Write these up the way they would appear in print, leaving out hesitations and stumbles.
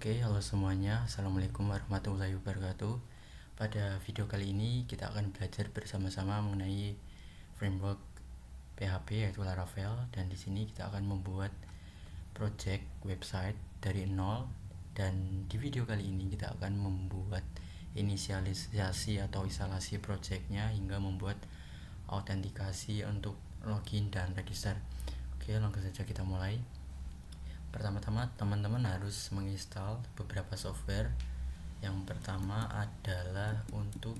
Oke, halo semuanya. Assalamualaikum warahmatullahi wabarakatuh. Pada video kali ini kita akan belajar bersama-sama mengenai framework PHP yaitu Laravel, dan di sini kita akan membuat project website dari nol. Dan di video kali ini kita akan membuat inisialisasi atau instalasi projectnya hingga membuat autentikasi untuk login dan register. Oke, langsung saja kita mulai. Pertama-tama teman-teman harus menginstal beberapa software. Yang pertama adalah untuk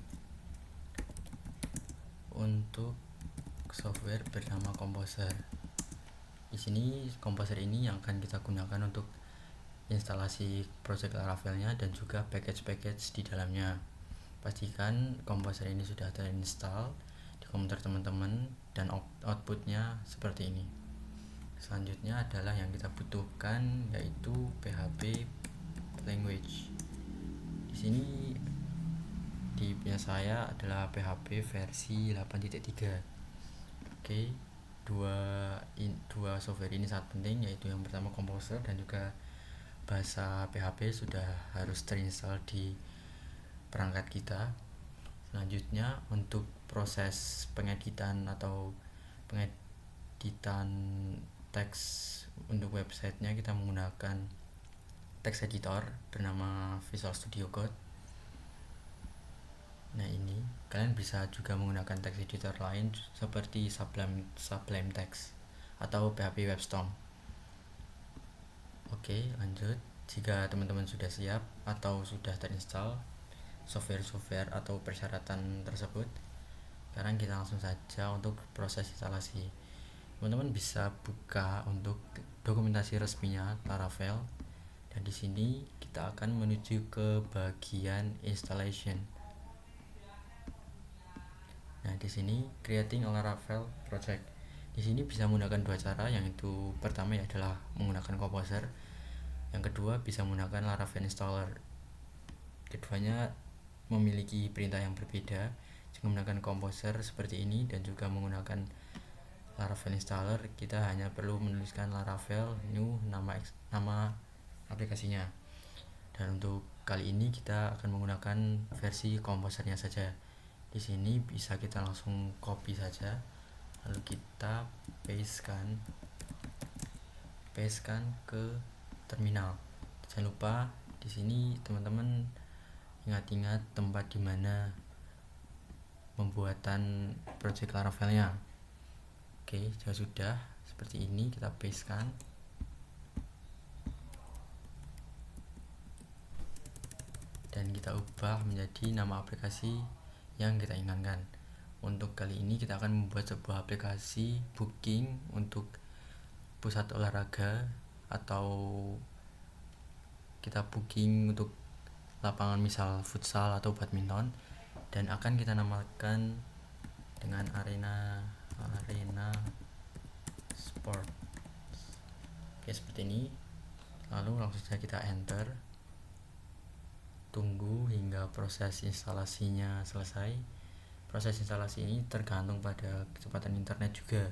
software bernama Composer. Di sini Composer ini yang akan kita gunakan untuk instalasi project Laravelnya dan juga package-package di dalamnya. Pastikan Composer ini sudah terinstall di komputer teman-teman dan outputnya seperti ini. Selanjutnya adalah yang kita butuhkan yaitu PHP language. Di sini di punya saya adalah PHP versi 8.3. Oke, dua software ini sangat penting, yaitu yang pertama Composer dan juga bahasa PHP sudah harus terinstall di perangkat kita. Selanjutnya untuk proses pengeditan teks untuk websitenya kita menggunakan text editor bernama Visual Studio Code. Nah, ini kalian bisa juga menggunakan text editor lain seperti Sublime Text atau PHP WebStorm. Oke, lanjut. Jika teman-teman sudah siap atau sudah terinstall software atau persyaratan tersebut, sekarang kita langsung saja untuk proses instalasi. Teman-teman bisa buka untuk dokumentasi resminya Laravel, dan di sini kita akan menuju ke bagian installation. Nah, di sini creating a Laravel project. Di sini bisa menggunakan dua cara, yaitu pertama adalah menggunakan Composer, yang kedua bisa menggunakan Laravel installer. Keduanya memiliki perintah yang berbeda. Jika menggunakan Composer seperti ini dan juga menggunakan Laravel installer, kita hanya perlu menuliskan Laravel new nama aplikasinya. Dan untuk kali ini kita akan menggunakan versi Composernya saja. Di sini bisa kita langsung copy saja, lalu kita pastekan ke terminal. Jangan lupa di sini teman-teman ingat-ingat tempat di mana pembuatan project Laravelnya. Oke, jika sudah seperti ini kita pastekan. Dan kita ubah menjadi nama aplikasi yang kita inginkan. Untuk kali ini kita akan membuat sebuah aplikasi booking untuk pusat olahraga, atau kita booking untuk lapangan misal futsal atau badminton, dan akan kita namakan dengan arena sport. Oke, seperti ini. Lalu langsung saja kita enter. Tunggu hingga proses instalasinya selesai. Proses instalasi ini tergantung pada kecepatan internet juga.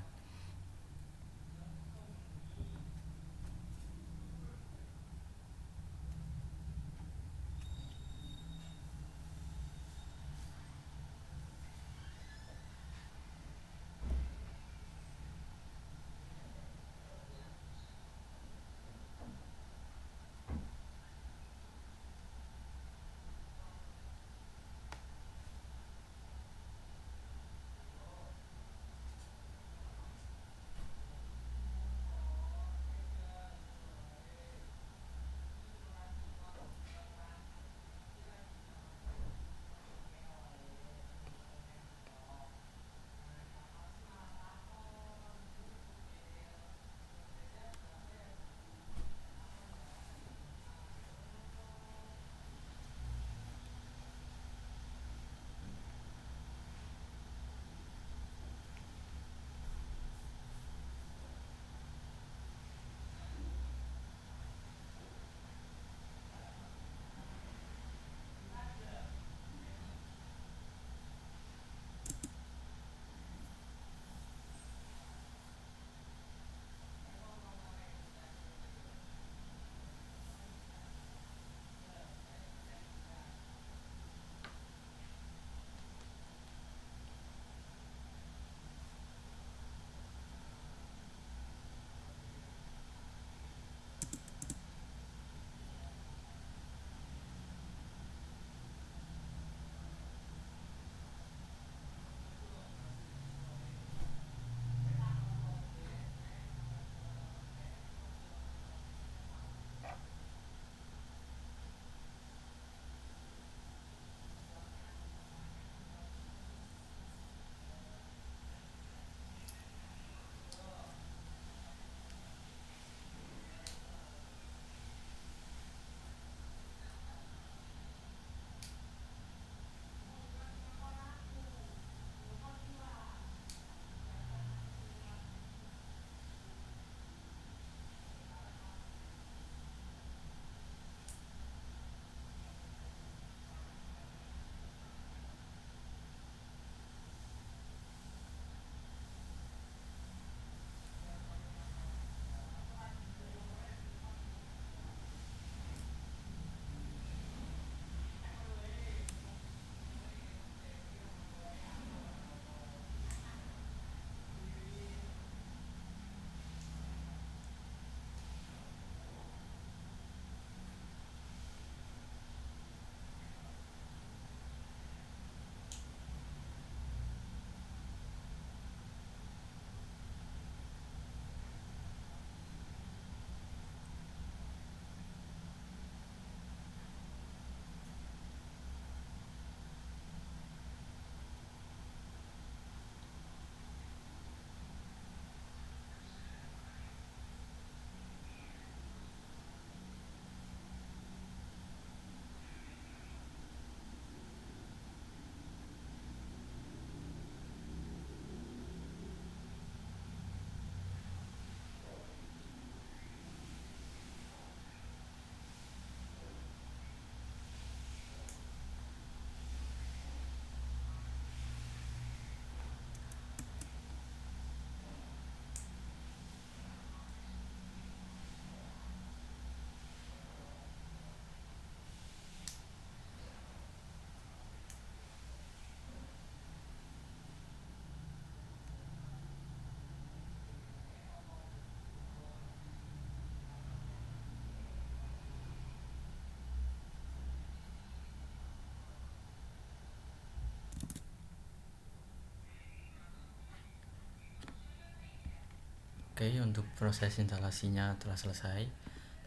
Oke, untuk proses instalasinya telah selesai.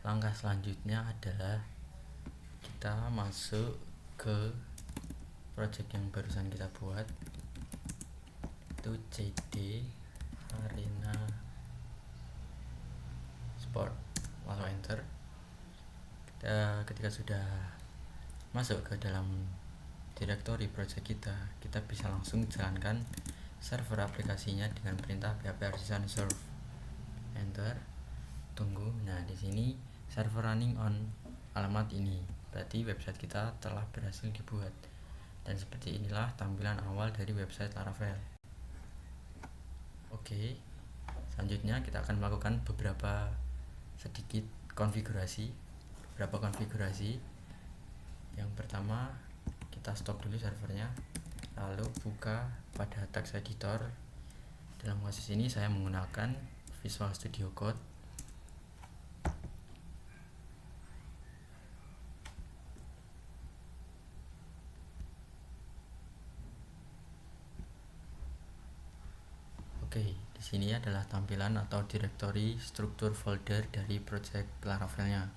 Langkah selanjutnya adalah kita masuk ke project yang barusan kita buat, itu CD Arena Sport, lalu enter. Ketika sudah masuk ke dalam directory project kita bisa langsung jalankan server aplikasinya dengan perintah php artisan serve, enter, tunggu. Nah, di sini server running on alamat ini, berarti website kita telah berhasil dibuat. Dan seperti inilah tampilan awal dari website Laravel. Oke, selanjutnya kita akan melakukan beberapa konfigurasi. Yang pertama, kita stop dulu servernya, lalu buka pada text editor. Dalam kasus ini saya menggunakan Visual Studio Code. Oke, di sini adalah tampilan atau directory struktur folder dari project Laravelnya.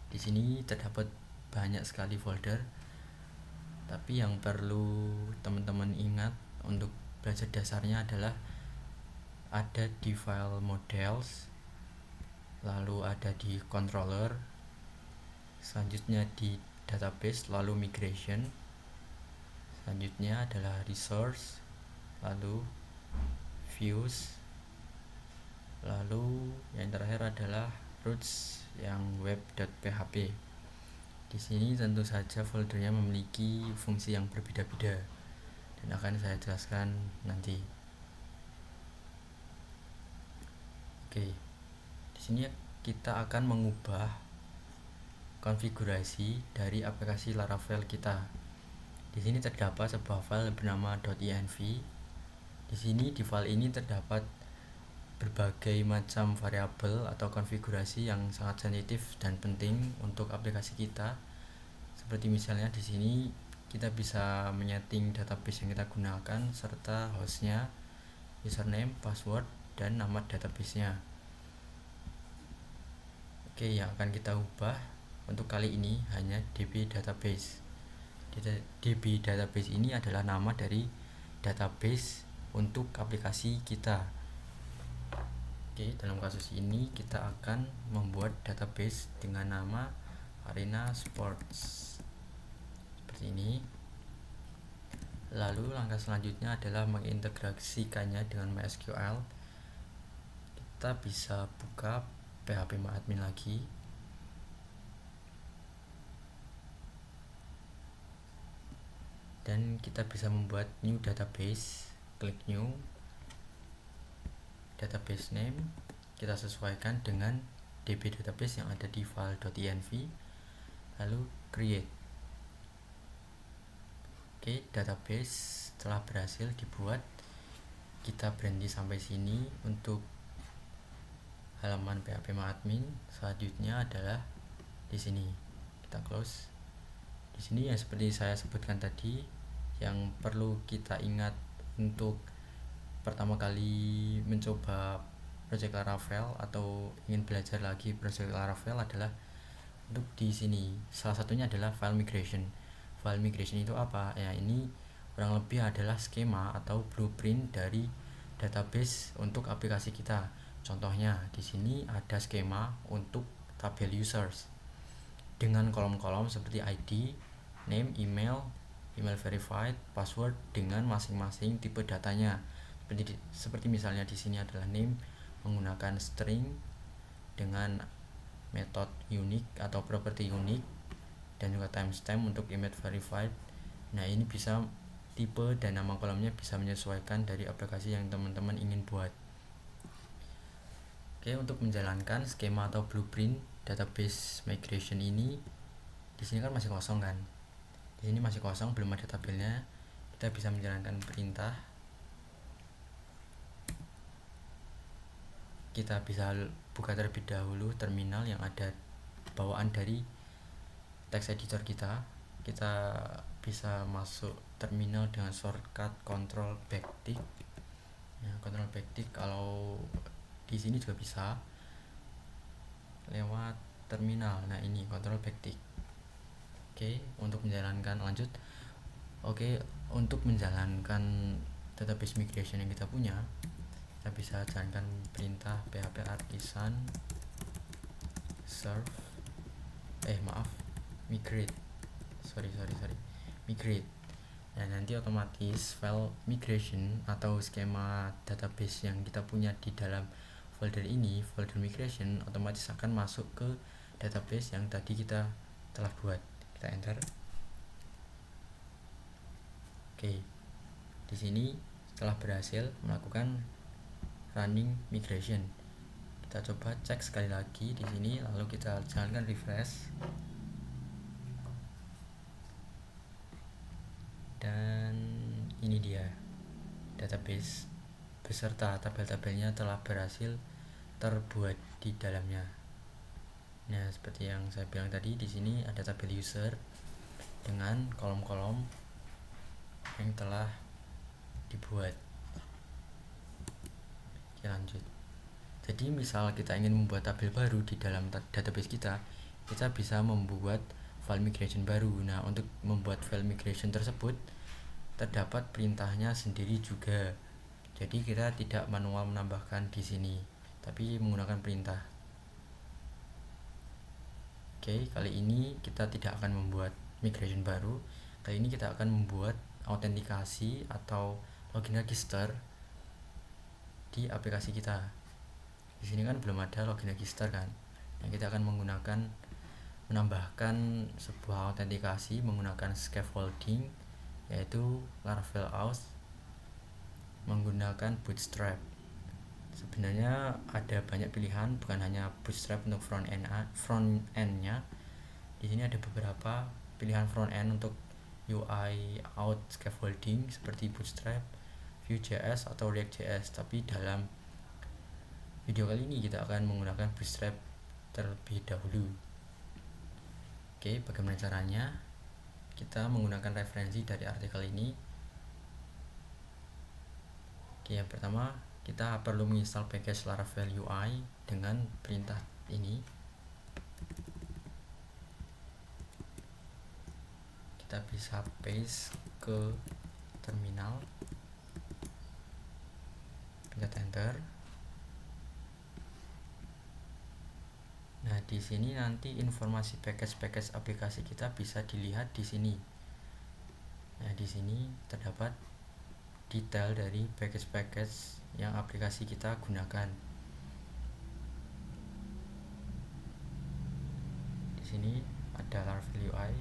Di sini terdapat banyak sekali folder, tapi yang perlu teman-teman ingat untuk belajar dasarnya adalah ada di file models, lalu ada di controller, selanjutnya di database, lalu migration, selanjutnya adalah resource, lalu views, lalu yang terakhir adalah roots yang web.php. Di sini tentu saja foldernya memiliki fungsi yang berbeda-beda dan akan saya jelaskan nanti. Oke, di sini kita akan mengubah konfigurasi dari aplikasi Laravel kita. Di sini terdapat sebuah file bernama .env. Di sini di file ini terdapat berbagai macam variabel atau konfigurasi yang sangat sensitif dan penting untuk aplikasi kita. Seperti misalnya di sini kita bisa menyeting database yang kita gunakan serta hostnya, username, password, dan nama databasenya. Oke, yang akan kita ubah untuk kali ini hanya DB database. DB database ini adalah nama dari database untuk aplikasi kita. Oke, dalam kasus ini kita akan membuat database dengan nama Arena Sports seperti ini. Lalu langkah selanjutnya adalah mengintegrasikannya dengan MySQL. Kita bisa buka phpMyAdmin lagi. Dan kita bisa membuat new database. Klik new, database name kita sesuaikan dengan DB database yang ada di file .env, lalu create. Oke, database telah berhasil dibuat. Kita berhenti sampai sini untuk halaman phpMyAdmin. Selanjutnya adalah di sini kita close. Di sini yang seperti saya sebutkan tadi, yang perlu kita ingat untuk pertama kali mencoba project Laravel atau ingin belajar lagi project Laravel adalah untuk di sini. Salah satunya adalah file migration. File migration itu apa? Ya, ini kurang lebih adalah skema atau blueprint dari database untuk aplikasi kita. Contohnya di sini ada skema untuk tabel users dengan kolom-kolom seperti ID, name, email verified, password dengan masing-masing tipe datanya. Seperti misalnya di sini adalah name menggunakan string dengan metode unik atau properti unik, dan juga timestamp untuk image verified. Nah, ini bisa tipe dan nama kolomnya bisa menyesuaikan dari aplikasi yang teman-teman ingin buat. Oke, untuk menjalankan skema atau blueprint database migration ini, di sini kan masih kosong kan? Di sini masih kosong, belum ada tabelnya. Kita bisa menjalankan perintah. Kita bisa buka terlebih dahulu terminal yang ada bawaan dari text editor kita. Kita bisa masuk terminal dengan shortcut Ctrl backtick. Ya, Ctrl backtick kalau Di sini juga bisa lewat terminal. Nah, ini control backtick. Oke, untuk menjalankan lanjut. Oke, untuk menjalankan database migration yang kita punya, kita bisa jalankan perintah php artisan serve migrate. Migrate. Nah, nanti otomatis file migration atau skema database yang kita punya di dalam folder ini, folder migration, otomatis akan masuk ke database yang tadi kita telah buat. Kita enter. Oke. Di sini setelah berhasil melakukan running migration, kita coba cek sekali lagi di sini, lalu kita jalankan refresh. Dan ini dia database beserta tabel-tabelnya telah berhasil terbuat di dalamnya. Nah, seperti yang saya bilang tadi, di sini ada tabel user dengan kolom-kolom yang telah dibuat. Oke, lanjut. Jadi misal kita ingin membuat tabel baru di dalam database kita bisa membuat file migration baru. Nah, untuk membuat file migration tersebut terdapat perintahnya sendiri juga. Jadi kita tidak manual menambahkan di sini, tapi menggunakan perintah. Oke, kali ini kita tidak akan membuat migration baru. Kali ini kita akan membuat autentikasi atau login register di aplikasi kita. Di sini kan belum ada login register kan. Nah, kita akan menambahkan sebuah autentikasi menggunakan scaffolding, yaitu Laravel Auth menggunakan Bootstrap. Sebenarnya ada banyak pilihan, bukan hanya Bootstrap untuk front end-nya. Di sini ada beberapa pilihan front end untuk UI Auth scaffolding seperti Bootstrap, Vue.js atau React.js. Tapi dalam video kali ini kita akan menggunakan Bootstrap terlebih dahulu. Oke, bagaimana caranya? Kita menggunakan referensi dari artikel ini. Oke, yang pertama kita perlu menginstal package Laravel UI dengan perintah ini. Kita bisa paste ke terminal, pencet enter. Nah, di sini nanti informasi package aplikasi kita bisa dilihat di sini. Nah, di sini terdapat detail dari package yang aplikasi kita gunakan. Di sini ada Laravel UI.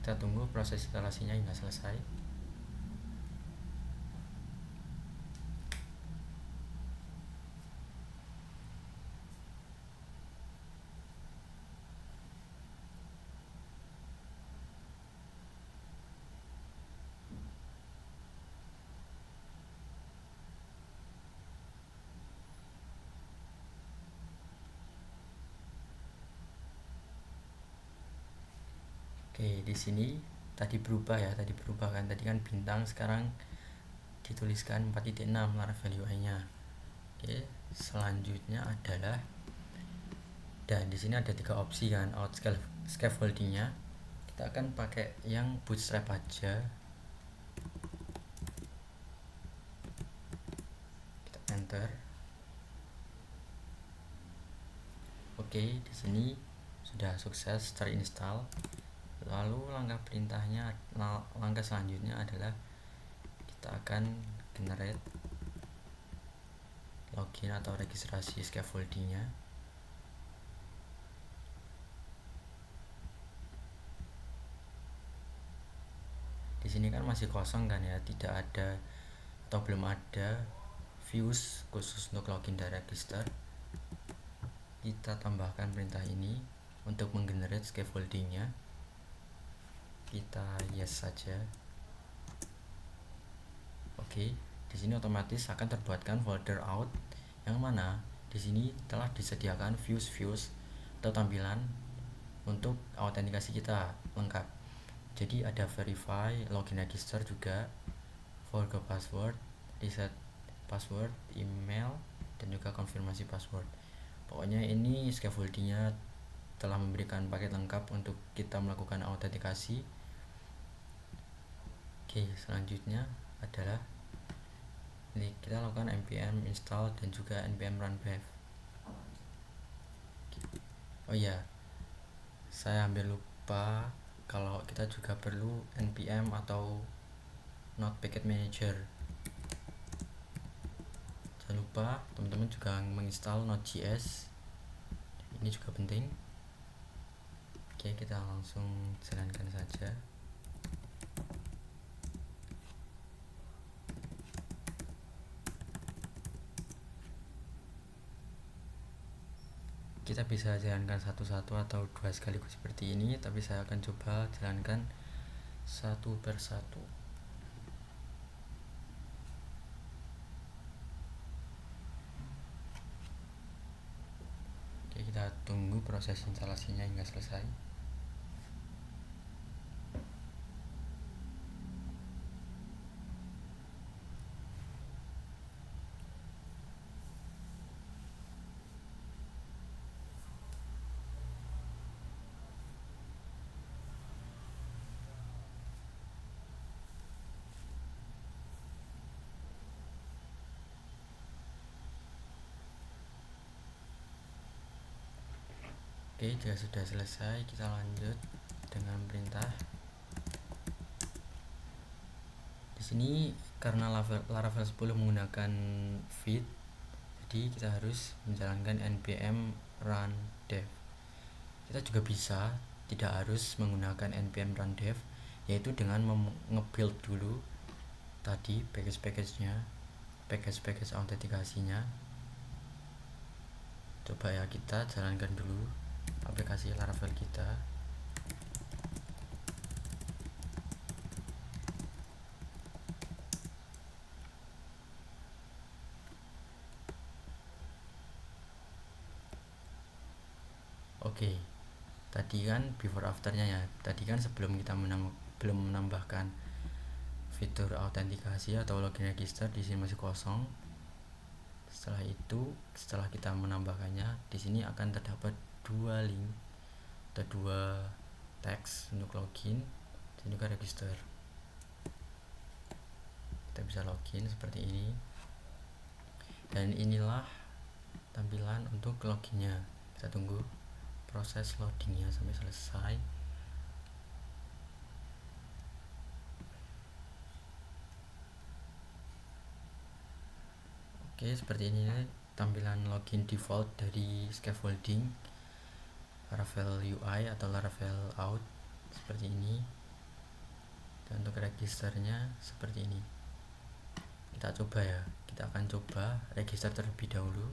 Kita tunggu proses instalasinya hingga selesai. Oke, di sini tadi berubah kan, tadi kan bintang, sekarang dituliskan 4.6 Laravel UI-nya. Oke, selanjutnya adalah, dan di sini ada 3 opsi kan, out scaffolding-nya. Kita akan pakai yang Bootstrap aja. Kita enter. Oke, di sini sudah sukses terinstall. Lalu langkah selanjutnya adalah kita akan generate login atau registrasi scaffolding-nya. Di sini kan masih kosong kan ya, tidak ada atau belum ada views khusus untuk login dan register. Kita tambahkan perintah ini untuk menggenerate scaffolding-nya. Kita yes saja. Oke, di sini otomatis akan terbuatkan folder out yang mana di sini telah disediakan views atau tampilan untuk autentikasi kita lengkap. Jadi ada verify, login register juga, forgot password, reset password, email, dan juga konfirmasi password. Pokoknya ini scaffoldingnya telah memberikan paket lengkap untuk kita melakukan autentikasi. Oke, selanjutnya adalah ini kita lakukan npm install dan juga npm run dev. Oh iya, saya hampir lupa kalau kita juga perlu npm atau node package manager. Jangan lupa teman-teman juga menginstal node.js, ini juga penting. Oke, kita langsung jalankan saja. Kita bisa jalankan satu-satu atau dua sekaligus seperti ini, tapi saya akan coba jalankan satu persatu. Oke, kita tunggu proses instalasinya hingga selesai. Oke, jika sudah selesai, kita lanjut dengan perintah. Di sini karena Laravel 10 menggunakan feed, jadi kita harus menjalankan npm run dev. Kita juga bisa tidak harus menggunakan npm run dev, yaitu dengan nge-build dulu tadi package-package autentikasinya. Coba ya, kita jalankan dulu aplikasi Laravel kita. Oke, tadi kan before afternya ya. Tadi kan sebelum kita belum menambahkan fitur autentikasi atau login register, di sini masih kosong. Setelah itu, setelah kita menambahkannya, di sini akan terdapat dua link atau dua teks untuk login dan juga register. Kita bisa login seperti ini, dan inilah tampilan untuk loginnya. Kita tunggu proses loadingnya sampai selesai. Oke, seperti ini tampilan login default dari scaffolding Laravel UI atau Laravel out, seperti ini. Dan untuk registernya seperti ini. Kita coba ya, kita akan coba register terlebih dahulu.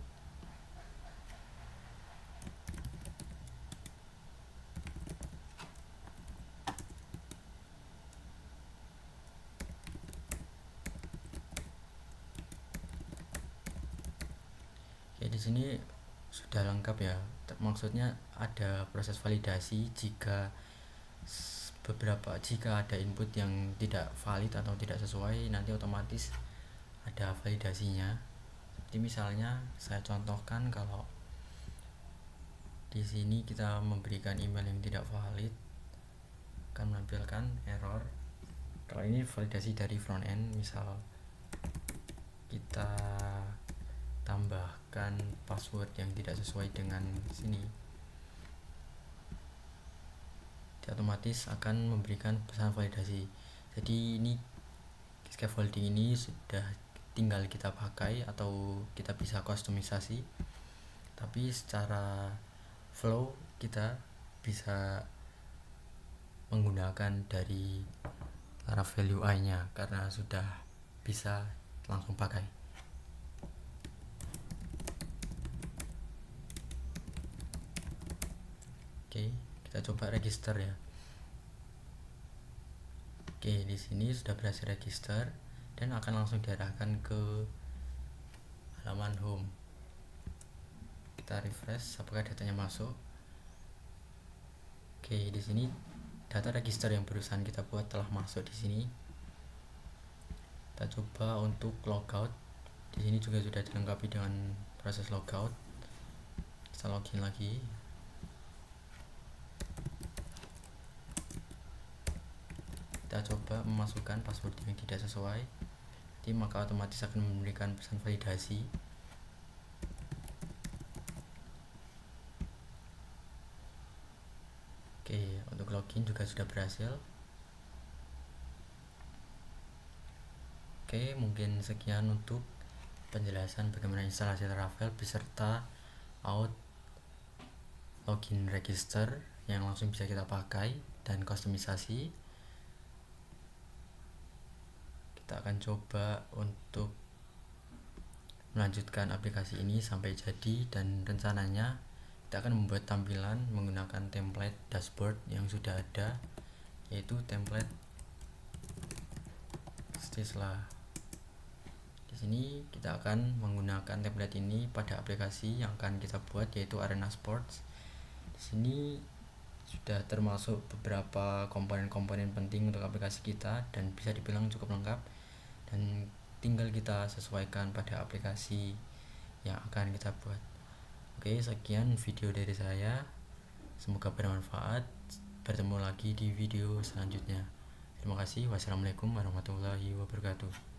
Oke, di sini sudah lengkap ya. Maksudnya ada proses validasi jika ada input yang tidak valid atau tidak sesuai, nanti otomatis ada validasinya. Seperti misalnya saya contohkan, kalau di sini kita memberikan email yang tidak valid, akan menampilkan error. Kalau ini validasi dari front end, misal kita tambahkan password yang tidak sesuai dengan sini, dia otomatis akan memberikan pesan validasi. Jadi ini scaffolding ini sudah tinggal kita pakai atau kita bisa kustomisasi, tapi secara flow kita bisa menggunakan dari Laravel UI nya karena sudah bisa langsung pakai. Oke, kita coba register ya. Oke, di sini sudah berhasil register dan akan langsung diarahkan ke halaman home. Kita refresh apakah datanya masuk. Oke, di sini data register yang barusan kita buat telah masuk di sini. Kita coba untuk logout. Di sini juga sudah dilengkapi dengan proses logout. Kita login lagi. Kita coba memasukkan password yang tidak sesuai, maka otomatis akan memberikan pesan validasi. Oke, untuk login juga sudah berhasil. Oke, mungkin sekian untuk penjelasan bagaimana instalasi Laravel beserta out login register yang langsung bisa kita pakai dan kustomisasi. Kita akan coba untuk melanjutkan aplikasi ini sampai jadi, dan rencananya kita akan membuat tampilan menggunakan template dashboard yang sudah ada, yaitu template Stisla. Di sini kita akan menggunakan template ini pada aplikasi yang akan kita buat, yaitu Arena Sports. Di sini sudah termasuk beberapa komponen-komponen penting untuk aplikasi kita dan bisa dibilang cukup lengkap, dan tinggal kita sesuaikan pada aplikasi yang akan kita buat. Oke, sekian video dari saya, semoga bermanfaat. Bertemu lagi di video selanjutnya. Terima kasih. Wassalamualaikum warahmatullahi wabarakatuh.